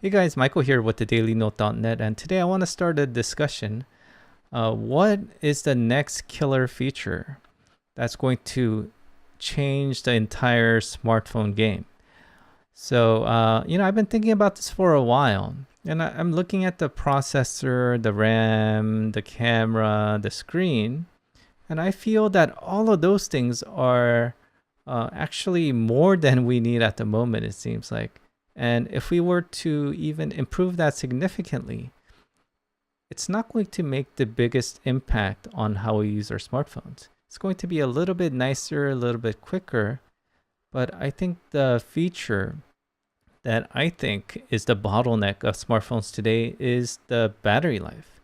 Hey guys, Michael here with the dailynote.net, and today I want to start a discussion. What is the next killer feature that's going to change the entire smartphone game? So, I've been thinking about this for a while, and I'm looking at the processor, the RAM, the camera, the screen, and I feel that all of those things are actually more than we need at the moment, it seems like. And if we were to even improve that significantly, it's not going to make the biggest impact on how we use our smartphones. It's going to be a little bit nicer, a little bit quicker, but I think the feature that I think is the bottleneck of smartphones today is the battery life,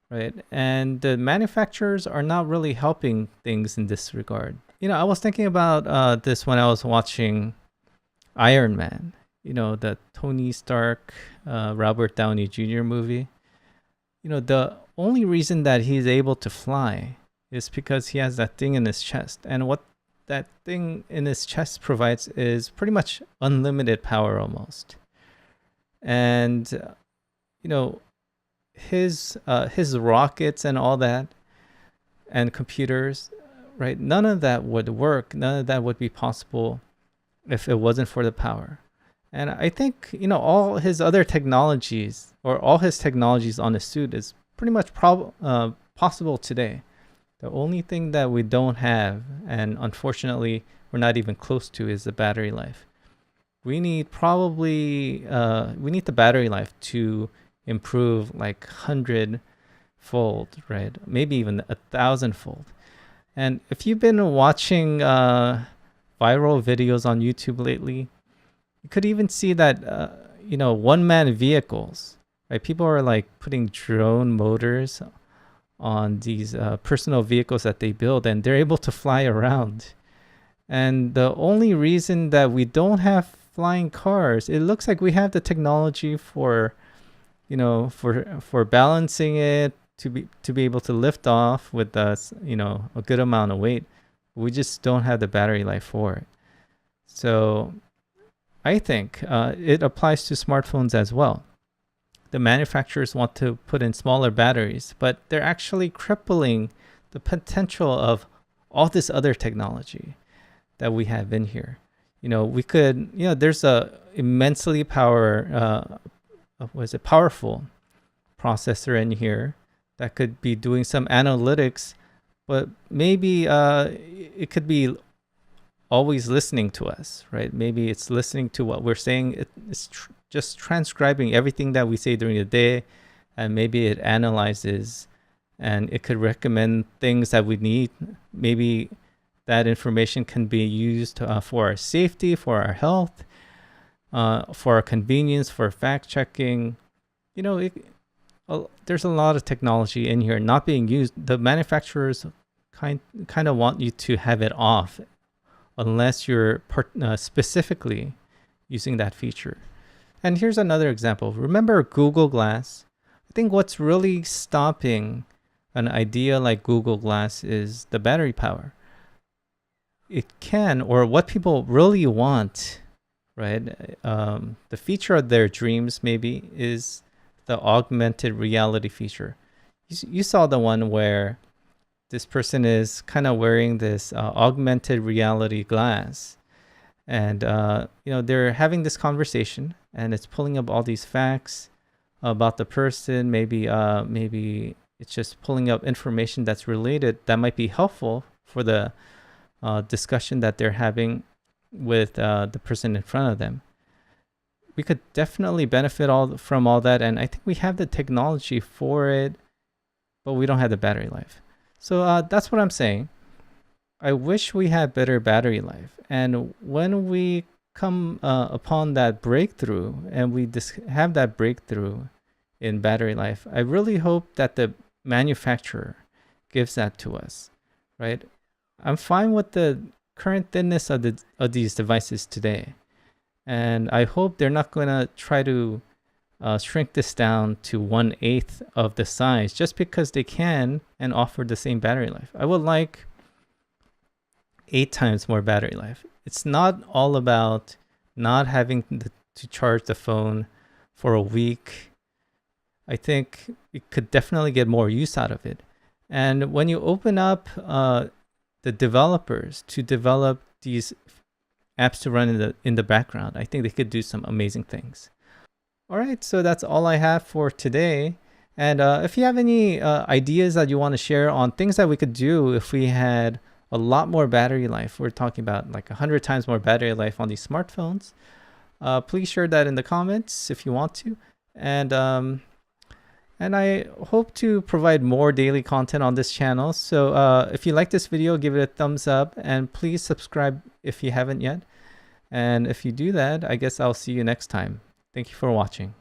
right? And the manufacturers are not really helping things in this regard. I was thinking about this when I was watching Iron Man, the Tony Stark, Robert Downey Jr. movie. The only reason that he's able to fly is because he has that thing in his chest. And what that thing in his chest provides is pretty much unlimited power almost. And, his rockets and all that and computers, right? None of that would work. None of that would be possible if it wasn't for the power. And I think, all his other technologies or all his technologies on his suit is pretty much possible today. The only thing that we don't have, and unfortunately we're not even close to, is the battery life. We need the battery life to improve like 100-fold, right? Maybe even 1,000-fold. And if you've been watching viral videos on YouTube lately, you could even see that, one-man vehicles, right? People are like putting drone motors on these personal vehicles that they build, and they're able to fly around. And the only reason that we don't have flying cars, it looks like we have the technology for balancing it to be able to lift off with a good amount of weight. We just don't have the battery life for it. So I think it applies to smartphones as well. The manufacturers want to put in smaller batteries, but they're actually crippling the potential of all this other technology that we have in here. There's a immensely powerful processor in here that could be doing some analytics, but maybe it could be always listening to us, right? Maybe it's listening to what we're saying. It's just transcribing everything that we say during the day, and maybe it analyzes and it could recommend things that we need. Maybe that information can be used for our safety, for our health, for our convenience, for fact checking. There's a lot of technology in here not being used. The manufacturers kind of want you to have it off unless you're specifically using that feature. And here's another example. Remember Google Glass? I think what's really stopping an idea like Google Glass is the battery power. It can, or what people really want, right? The feature of their dreams maybe is the augmented reality feature. You saw the one where this person is kind of wearing this augmented reality glass, and they're having this conversation, and it's pulling up all these facts about the person. Maybe it's just pulling up information that's related that might be helpful for the discussion that they're having with the person in front of them. We could definitely benefit from all that, and I think we have the technology for it, but we don't have the battery life. So that's what I'm saying. I wish we had better battery life. And when we come upon that breakthrough and we have that breakthrough in battery life, I really hope that the manufacturer gives that to us, right? I'm fine with the current thinness of these devices today. And I hope they're not going to try to shrink this down to 1/8 of the size just because they can and offer the same battery life. I would like 8 times more battery life. It's not all about not having to charge the phone for a week, I think you could definitely get more use out of it. And when you open up the developers to develop these apps to run in the background, I think they could do some amazing things. All right, so that's all I have for today. And if you have any ideas that you want to share on things that we could do if we had a lot more battery life, we're talking about like 100 times more battery life on these smartphones, please share that in the comments if you want to. And I hope to provide more daily content on this channel. So if you like this video, give it a thumbs up and please subscribe if you haven't yet. And if you do that, I guess I'll see you next time. Thank you for watching.